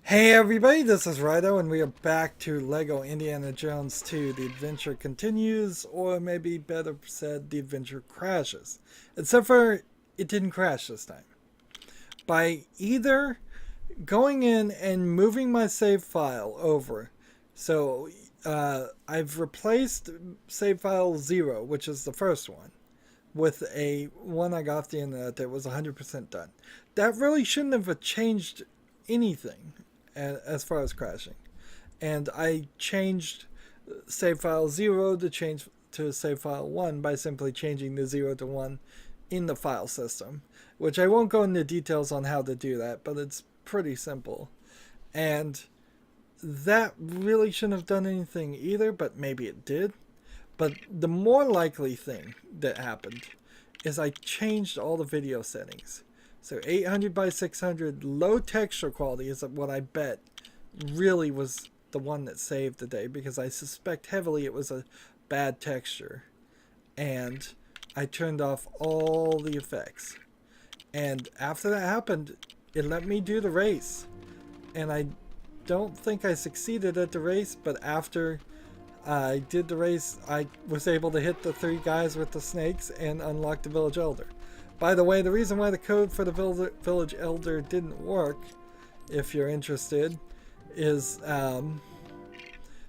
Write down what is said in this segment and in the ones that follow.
Hey everybody, this is Rydo, and we are back to Lego Indiana Jones 2. The adventure continues, or maybe better said, the adventure crashes. Except for it didn't crash this time. By either going in and moving my save file over. So I've replaced save file 0, which is the first one, with a one I got off the internet that was 100% done. That really shouldn't have changed anything as far as crashing. And I changed save file 0 to change to save file 1 by simply changing the 0 to 1 in the file system, which I won't go into details on how to do that, but it's pretty simple. And that really shouldn't have done anything either, but maybe it did. But the more likely thing that happened is I changed all the video settings. So 800 by 600 low texture quality is what I bet really was the one that saved the day, because I suspect heavily it was a bad texture. And I turned off all the effects. And after that happened, it let me do the race. And I don't think I succeeded at the race, but after I did the race, I was able to hit the 3 guys with the snakes and unlock the village elder. By the way, the reason why the code for the village elder didn't work, if you're interested, is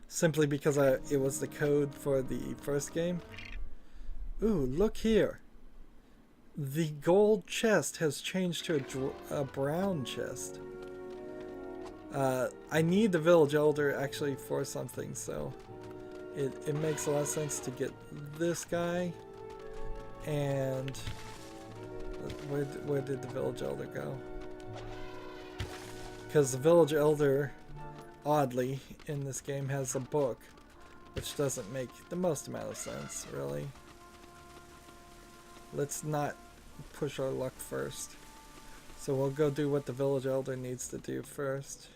simply because it was the code for the first game. Ooh, look here. The gold chest has changed to a brown chest. I need the village elder actually for something, so it makes a lot of sense to get this guy. And where did the village elder go? Because the village elder, oddly, in this game has a book, which doesn't make the most amount of sense, really. Let's not push our luck first. So we'll go do what the village elder needs to do first.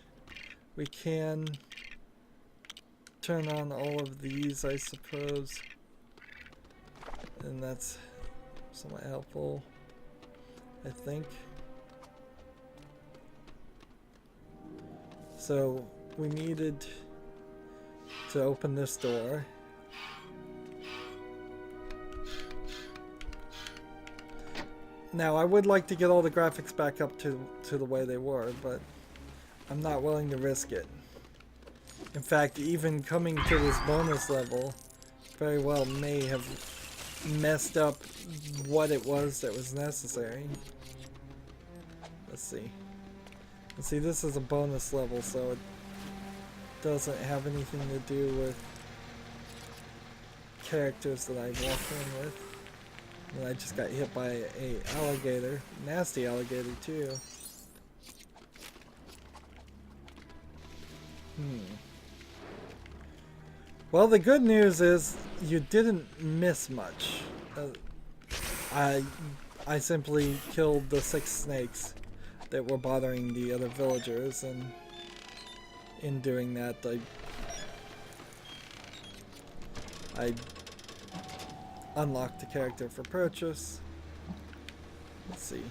We can turn on all of these, I suppose. And that's somewhat helpful, I think. So we needed to open this door. Now I would like to get all the graphics back up to the way they were, but I'm not willing to risk it. In fact, even coming to this bonus level very well may have messed up what it was that was necessary. Let's see. Let's see, this is a bonus level, so it doesn't have anything to do with characters that I walk in with. And I just got hit by a alligator. Nasty alligator, too. Well, the good news is you didn't miss much. I simply killed the 6 snakes that were bothering the other villagers, and in doing that, I unlocked the character for purchase. Let's see.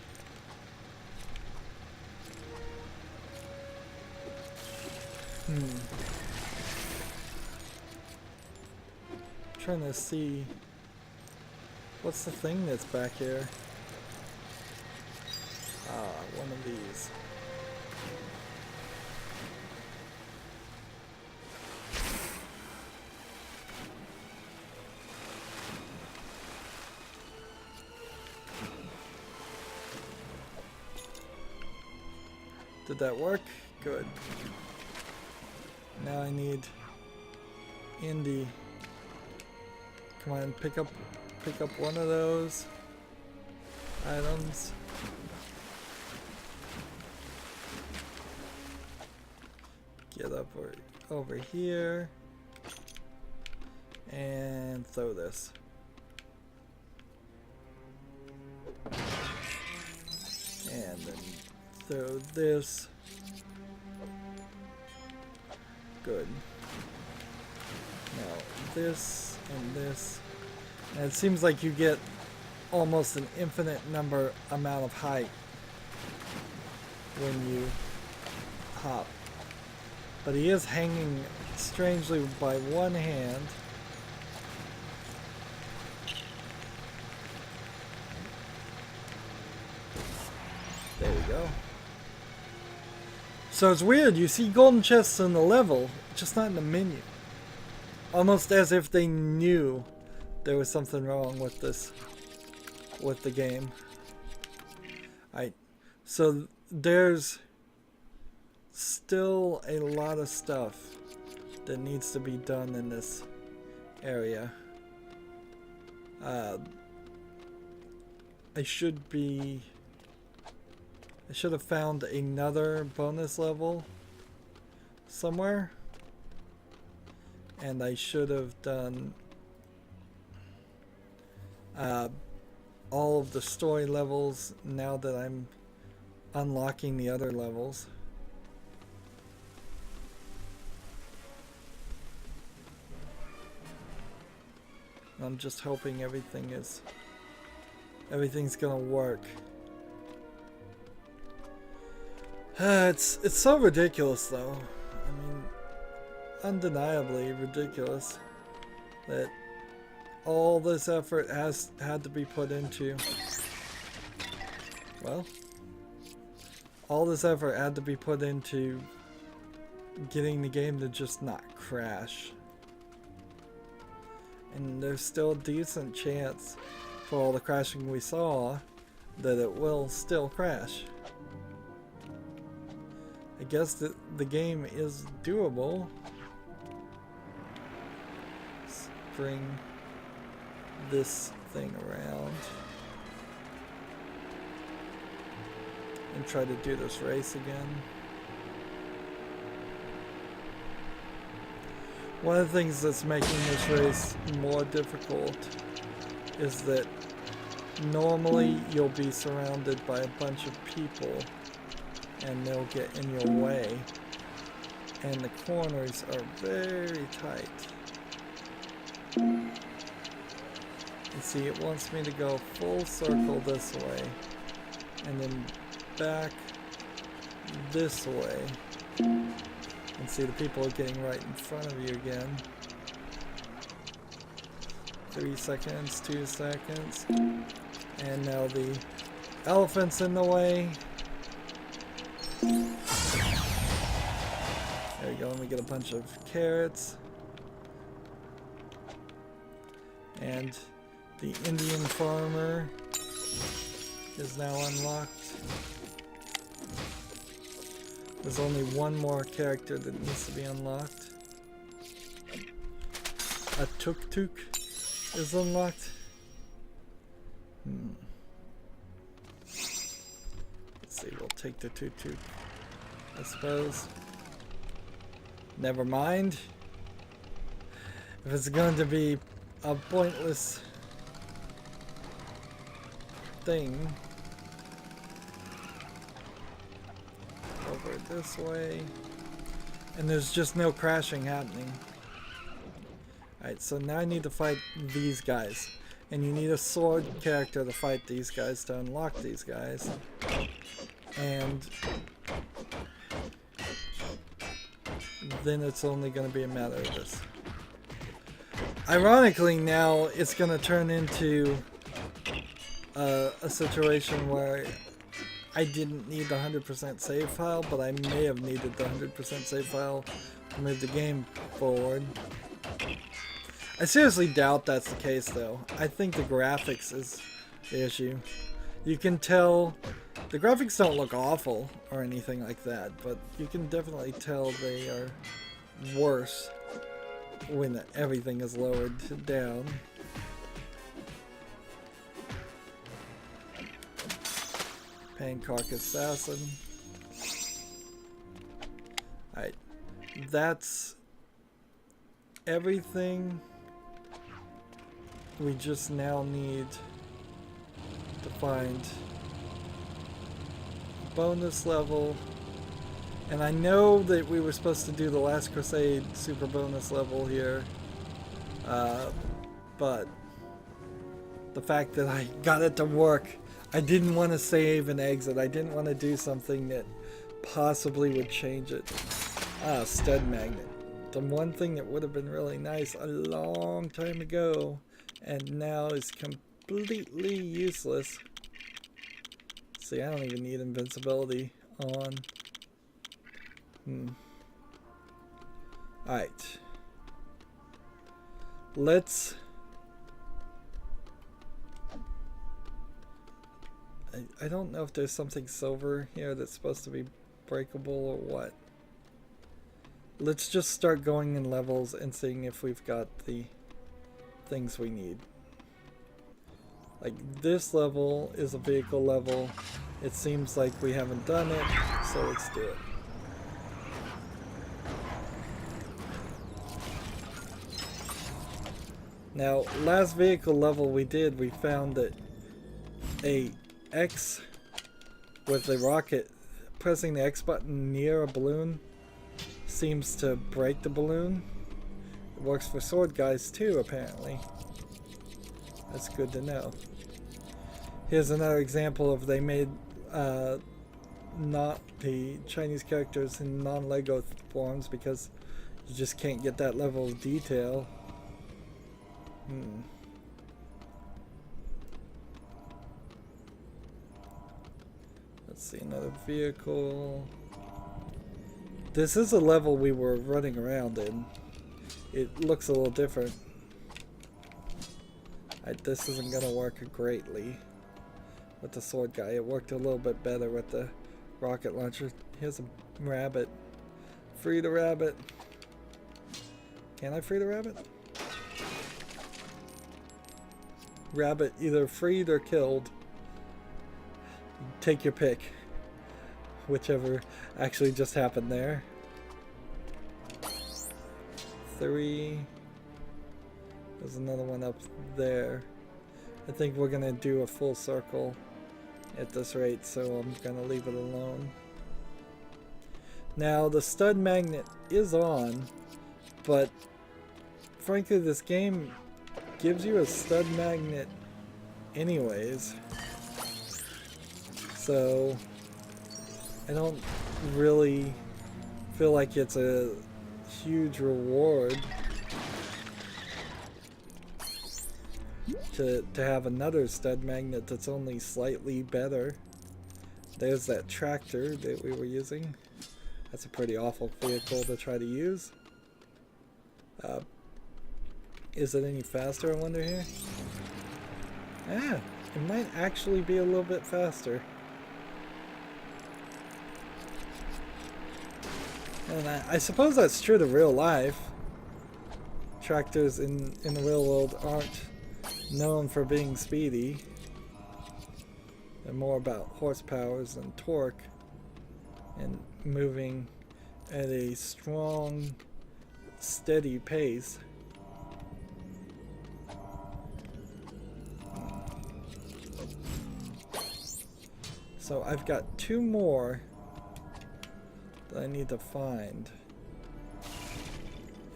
Trying to see what's the thing that's back here. One of these. Did that work? Good. Now I need Indy. Come on, pick up one of those items. Get up over here and throw this. And then throw this. Good. Now this and this. And it seems like you get almost an infinite amount of height when you hop. But he is hanging strangely by one hand. There we go. So it's weird, you see golden chests in the level, just not in the menu. Almost as if they knew there was something wrong with this, with the game. Alright, so there's still a lot of stuff that needs to be done in this area. I should have found another bonus level somewhere, and I should have done all of the story levels now that I'm unlocking the other levels. I'm just hoping everything's gonna work. It's so ridiculous though. I mean, undeniably ridiculous that all this effort had to be put into, well, all this effort had to be put into getting the game to just not crash. And there's still a decent chance for all the crashing we saw that it will still crash. I guess that the game is doable. Let's bring this thing around and try to do this race again. One of the things that's making this race more difficult is that normally you'll be surrounded by a bunch of people and they'll get in your way, and the corners are very tight. And see, it wants me to go full circle this way and then back this way. And see, the people are getting right in front of you again. 3 seconds, 2 seconds. And now the elephant's in the way. There we go, and we get a bunch of carrots. And the Indian farmer is now unlocked. There's only one more character that needs to be unlocked. A tuk-tuk is unlocked. Let's see, we'll take the tuk-tuk, I suppose. Never mind. If it's going to be a pointless thing. Over this way. And there's just no crashing happening. Alright, so now I need to fight these guys. And you need a sword character to fight these guys, to unlock these guys. And then it's only going to be a matter of this. Ironically, now it's going to turn into a situation where I didn't need the 100% save file, but I may have needed the 100% save file to move the game forward. I seriously doubt that's the case, though. I think the graphics is the issue. You can tell the graphics don't look awful or anything like that, but you can definitely tell they are worse when everything is lowered down. Paincock Assassin. Alright, that's everything. We just now need to find a bonus level. And I know that we were supposed to do the Last Crusade super bonus level here. But the fact that I got it to work, I didn't want to save and exit. I didn't want to do something that possibly would change it. Ah, stud magnet. The one thing that would have been really nice a long time ago and now is completely useless. See, I don't even need invincibility on. Alright. Let's... I don't know if there's something silver here that's supposed to be breakable or what. Let's just start going in levels and seeing if we've got the things we need. Like this level is a vehicle level. It seems like we haven't done it, so let's do it. Now, last vehicle level we did, we found that a X with the rocket, pressing the X button near a balloon seems to break the balloon. It works for sword guys too, apparently. That's good to know. Here's another example of they made not the Chinese characters in non-Lego forms because you just can't get that level of detail. Let's see, another vehicle. This is a level we were running around in. It looks a little different. This isn't gonna work greatly with the sword guy. It worked a little bit better with the rocket launcher. Here's a rabbit. Free the rabbit. Can I free the rabbit? Rabbit either freed or killed. Take your pick. Whichever actually just happened there. 3. There's another one up there. I think we're gonna do a full circle at this rate, so I'm gonna leave it alone. Now the stud magnet is on, but frankly this game gives you a stud magnet anyways, so I don't really feel like it's a huge reward to have another stud magnet that's only slightly better. There's that tractor that we were using. That's a pretty awful vehicle to try to use. Is it any faster, I wonder here? Ah, it might actually be a little bit faster. And I suppose that's true to real life. Tractors in the real world aren't known for being speedy. They're more about horsepowers and torque and moving at a strong, steady pace. So I've got 2 more that I need to find.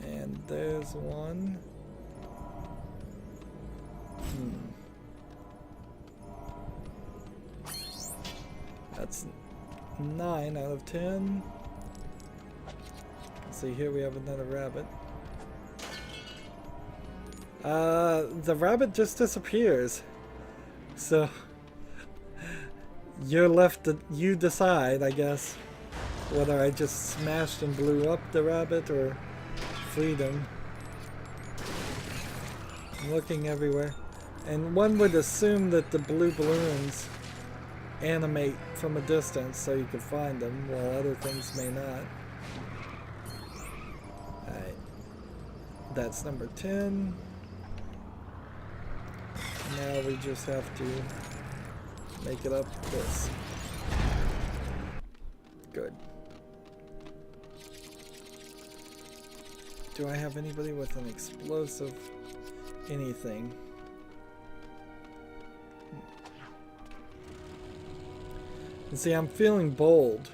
And there's one. That's 9 out of 10. Let's see, here we have another rabbit. The rabbit just disappears. So you're left to, you decide, I guess, whether I just smashed and blew up the rabbit or freed him. I'm looking everywhere. And one would assume that the blue balloons animate from a distance so you can find them, while other things may not. Alright. That's number 10. Now we just have to make it up this. Good. Do I have anybody with an explosive anything? And see, I'm feeling bold.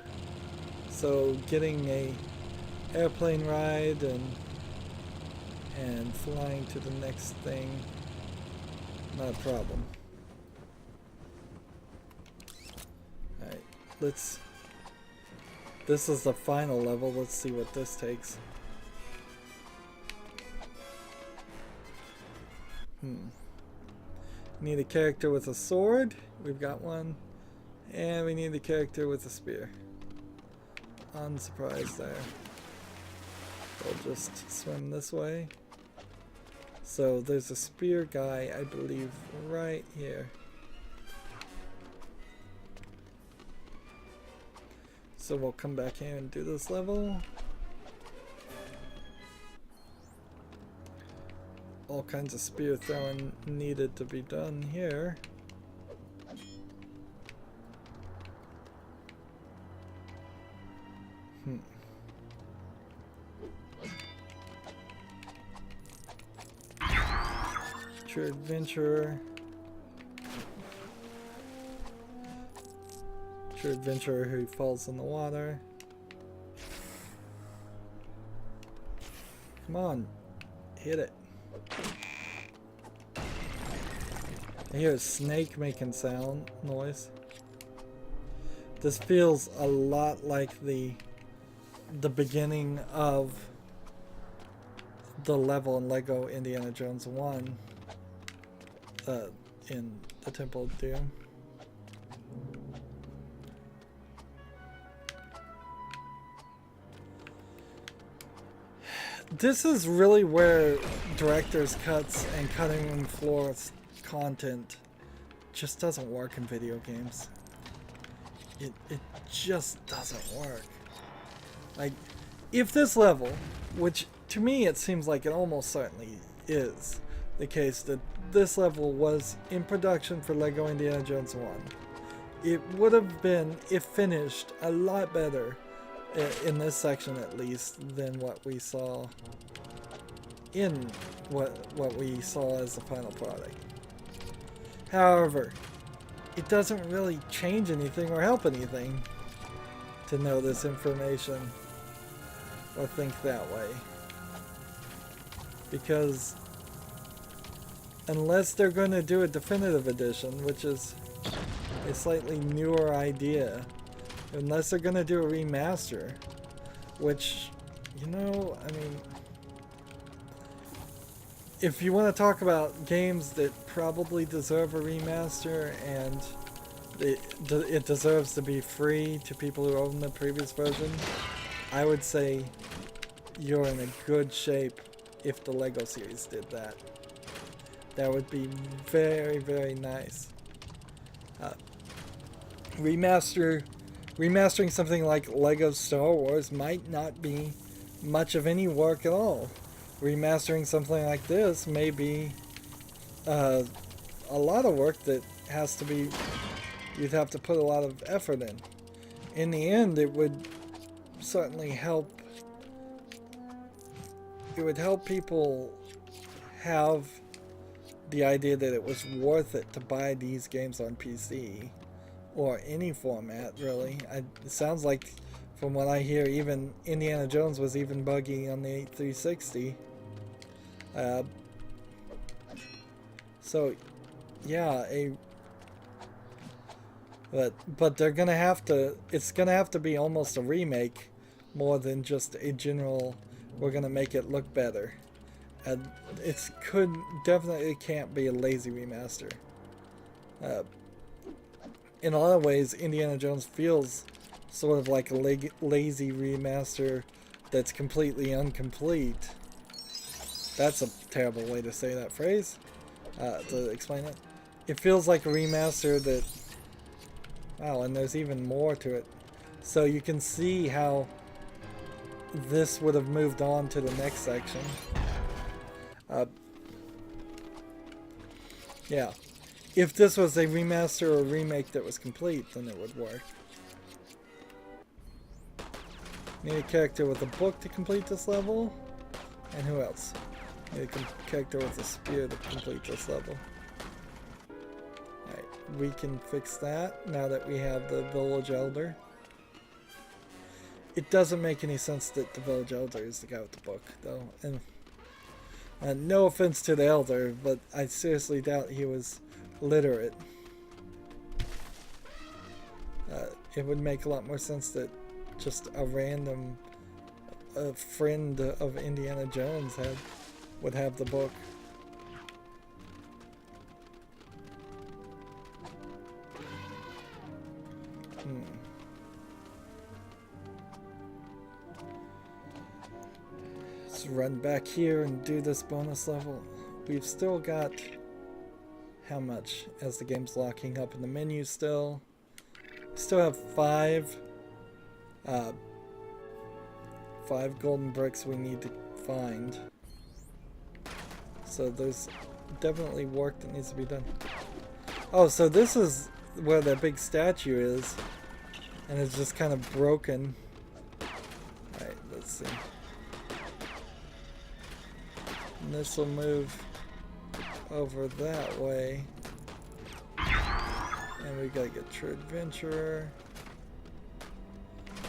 So getting a airplane ride and flying to the next thing, not a problem. Alright, let's This is the final level. Let's see what this takes. Need a character with a sword. We've got one. And we need a character with a spear. Unsurprised there. We'll just swim this way. So there's a spear guy, I believe, right here. So we'll come back here and do this level. All kinds of spear throwing needed to be done here. True adventurer. True adventurer who falls in the water. Come on, hit it. I hear a snake making noise. This feels a lot like the beginning of the level in Lego Indiana Jones 1 in the Temple of Doom. This is really where director's cuts and cutting room floor content just doesn't work in video games. It just doesn't work. Like, if this level, which to me it seems like it almost certainly is the case, that this level was in production for Lego Indiana Jones 1, it would have been, if finished, a lot better in this section at least than what we saw in what we saw as the final product. However, it doesn't really change anything or help anything to know this information or think that way, because unless they're going to do a definitive edition, which is a slightly newer idea, unless they're going to do a remaster, which, you know, I mean, if you want to talk about games that probably deserve a remaster and it deserves to be free to people who own the previous version, I would say you're in a good shape if the Lego series did that. That would be very, very nice. Remastering something like Lego Star Wars might not be much of any work at all. Remastering something like this may be a lot of work that has to be, you'd have to put a lot of effort in. In the end, it would certainly help. It would help people have the idea that it was worth it to buy these games on PC or any format, really. It sounds like, from what I hear, even Indiana Jones was even buggy on the 360. So, yeah, but they're gonna have to. It's gonna have to be almost a remake, more than just a general. We're gonna make it look better, and definitely can't be a lazy remaster. In a lot of ways, Indiana Jones feels sort of like a lazy remaster that's completely incomplete. That's a terrible way to say that phrase, to explain it. It feels like a remaster that... Wow, and there's even more to it. So you can see how this would have moved on to the next section. Yeah. If this was a remaster or a remake that was complete, then it would work. Need a character with a book to complete this level. And who else? Need a character with a spear to complete this level. Alright, we can fix that now that we have the village elder. It doesn't make any sense that the village elder is the guy with the book, though. And no offense to the elder, but I seriously doubt he was literate. It would make a lot more sense that just a random friend of Indiana Jones would have the book. Let's run back here and do this bonus level. We've still got how much as the game's locking up in the menu still? Still have five golden bricks we need to find. So there's definitely work that needs to be done. Oh, so this is where that big statue is, and it's just kind of broken. Alright, let's see. And this will move over that way. And we gotta get True Adventurer.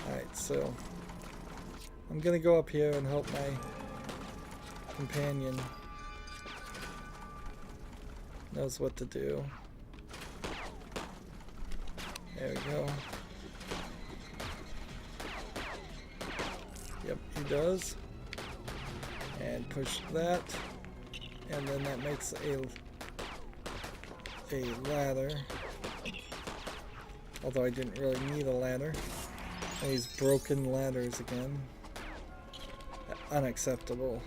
Alright, so I'm gonna go up here and help my companion knows what to do. There we go. Yep, he does. And push that. And then that makes a ladder. Although I didn't really need a ladder. And these broken ladders again. Unacceptable.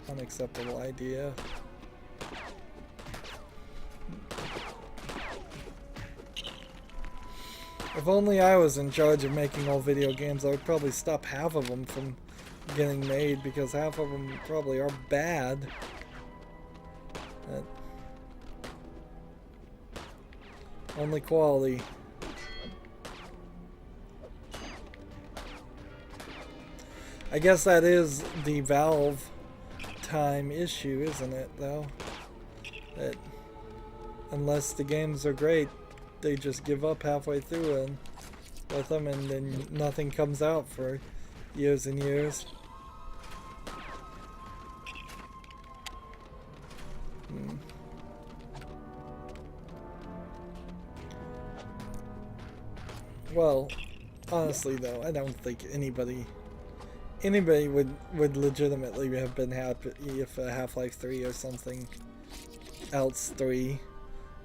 Unacceptable idea. If only I was in charge of making all video games, I would probably stop half of them from getting made, because half of them probably are bad. But only quality. I guess that is the Valve time issue, isn't it, though? That unless the games are great, they just give up halfway through and with them, and then nothing comes out for years and years. Well, honestly though, I don't think anybody would legitimately have been happy if Half-Life 3 or something else 3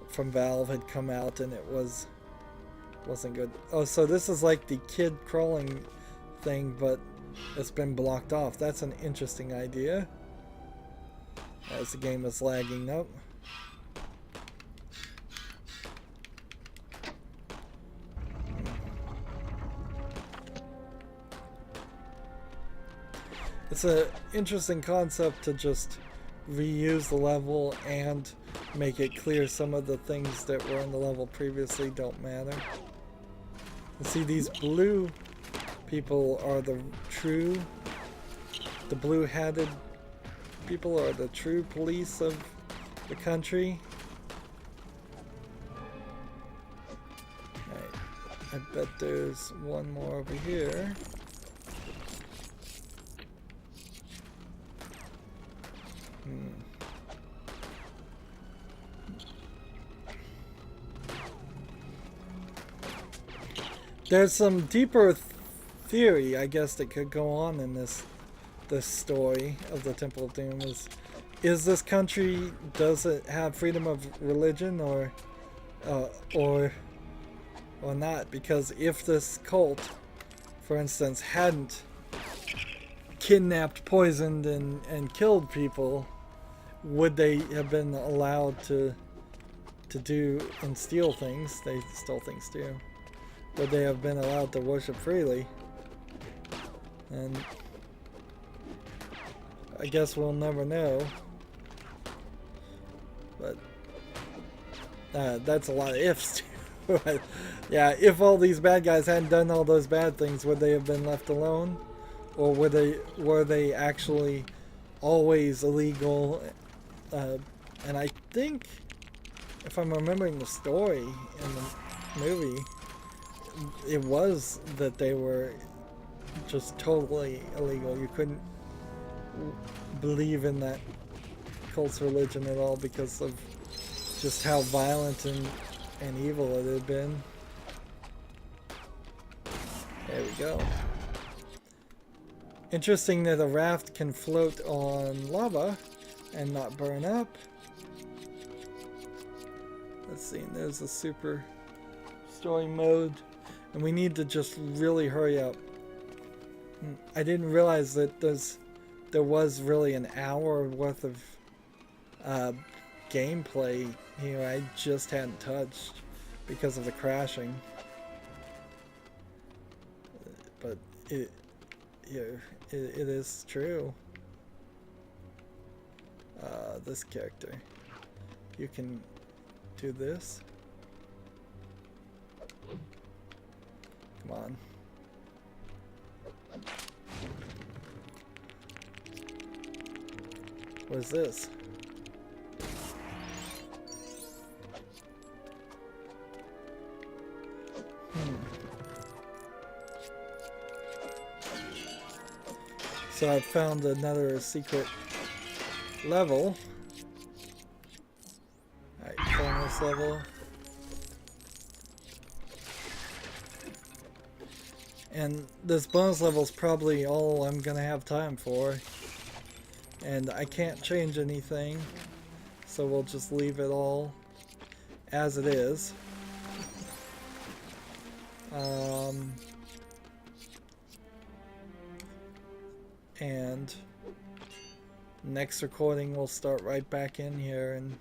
from Valve had come out and it wasn't good. Oh, so this is like the kid crawling thing, but it's been blocked off. That's an interesting idea. As the game is lagging up. It's an interesting concept to just reuse the level and make it clear some of the things that were in the level previously don't matter. And see, these blue people are the blue-hatted people are the true police of the country. Alright, I bet there's one more over here. There's some deeper theory, I guess, that could go on in this story of the Temple of Doom. Is this country, does it have freedom of religion or not? Because if this cult, for instance, hadn't kidnapped, poisoned, and killed people, would they have been allowed to do and steal things? They stole things too. Would they have been allowed to worship freely? And I guess we'll never know. But that's a lot of ifs too. Yeah, if all these bad guys hadn't done all those bad things, would they have been left alone? Or were they actually always illegal? And I think, if I'm remembering the story in the movie, it was that they were just totally illegal. You couldn't believe in that cult's religion at all because of just how violent and evil it had been. There we go. Interesting that a raft can float on lava and not burn up. Let's see, there's a super story mode. And we need to just really hurry up. I didn't realize that there was really an hour worth of gameplay here I just hadn't touched because of the crashing. But it is true. This character, you can do this. Come on. What is this? So I found another secret level. Alright, bonus level. And this bonus level is probably all I'm gonna have time for. And I can't change anything, so we'll just leave it all as it is. And next recording we'll start right back in here and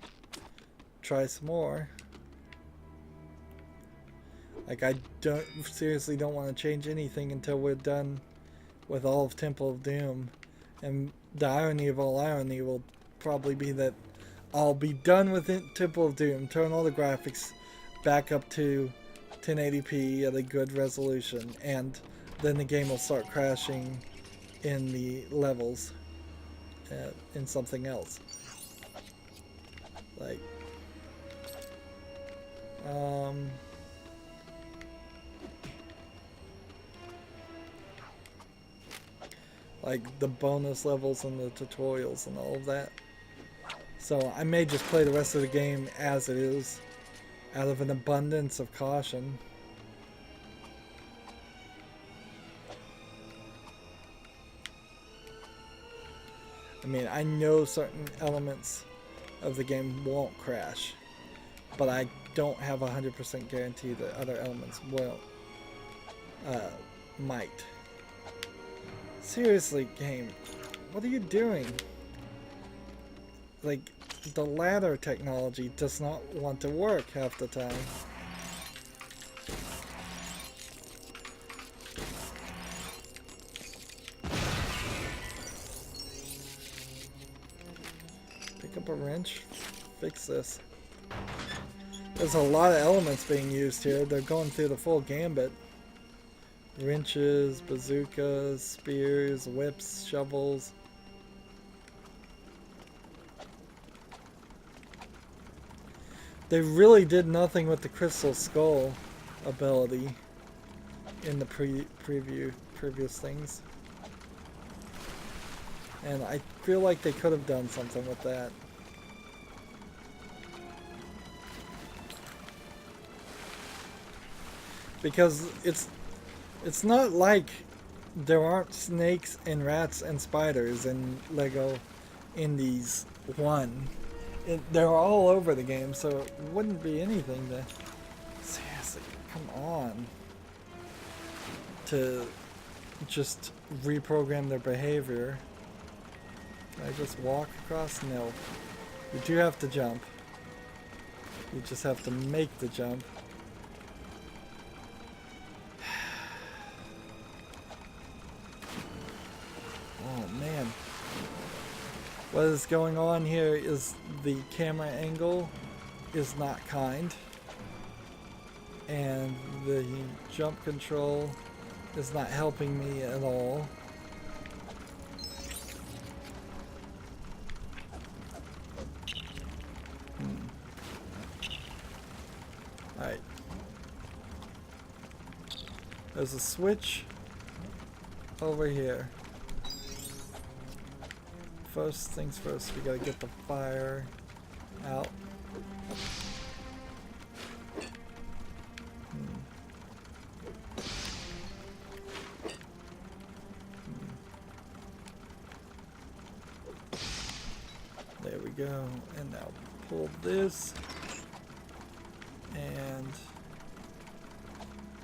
try some more. Like, I seriously don't want to change anything until we're done with all of Temple of Doom. And the irony of all irony will probably be that I'll be done with Temple of Doom, turn all the graphics back up to 1080p at a good resolution, and then the game will start crashing in the levels in something else. Like the bonus levels and the tutorials and all of that. So I may just play the rest of the game as it is, out of an abundance of caution. I mean, I know certain elements of the game won't crash, but I don't have a 100% guarantee that other elements will, might. Seriously, game, what are you doing? Like, the ladder technology does not want to work half the time. Pick up a wrench, fix this. There's a lot of elements being used here. They're going through the full gambit. Wrenches, bazookas, spears, whips, shovels. They really did nothing with the Crystal Skull ability in the previous things. And I feel like they could have done something with that. Because it's not like there aren't snakes and rats and spiders in Lego Indies 1. They're all over the game, so it wouldn't be anything to... Seriously, come on. To just reprogram their behavior. Can I just walk across? No. You do have to jump. You just have to make the jump. Oh man. What is going on here is the camera angle is not kind. And the jump control is not helping me at all. Alright. There's a switch over here. First things first, we gotta get the fire out. go. And now pull this. And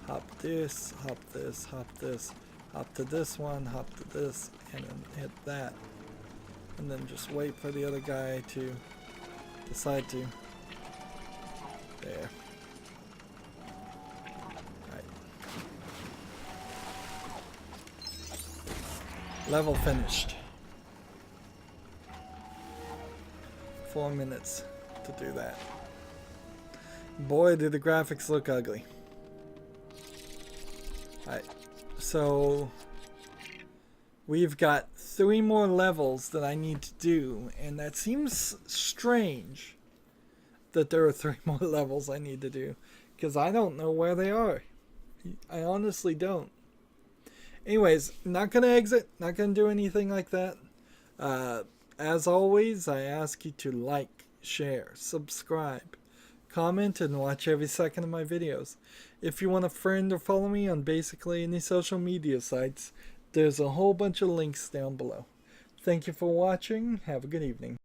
hop this, hop this, hop this. Hop to this one, hop to this, and then hit that. And then just wait for the other guy to decide to. There. Right. Level finished. 4 minutes to do that. Boy, do the graphics look ugly. Alright. So we've got 3 more levels that I need to do, and that seems strange that there are 3 more levels I need to do, because I don't know where they are. I honestly don't. Anyways, not gonna exit, not gonna do anything like that. As always, I ask you to like, share, subscribe, comment, and watch every second of my videos. If you want to friend or follow me on basically any social media sites, there's a whole bunch of links down below. Thank you for watching. Have a good evening.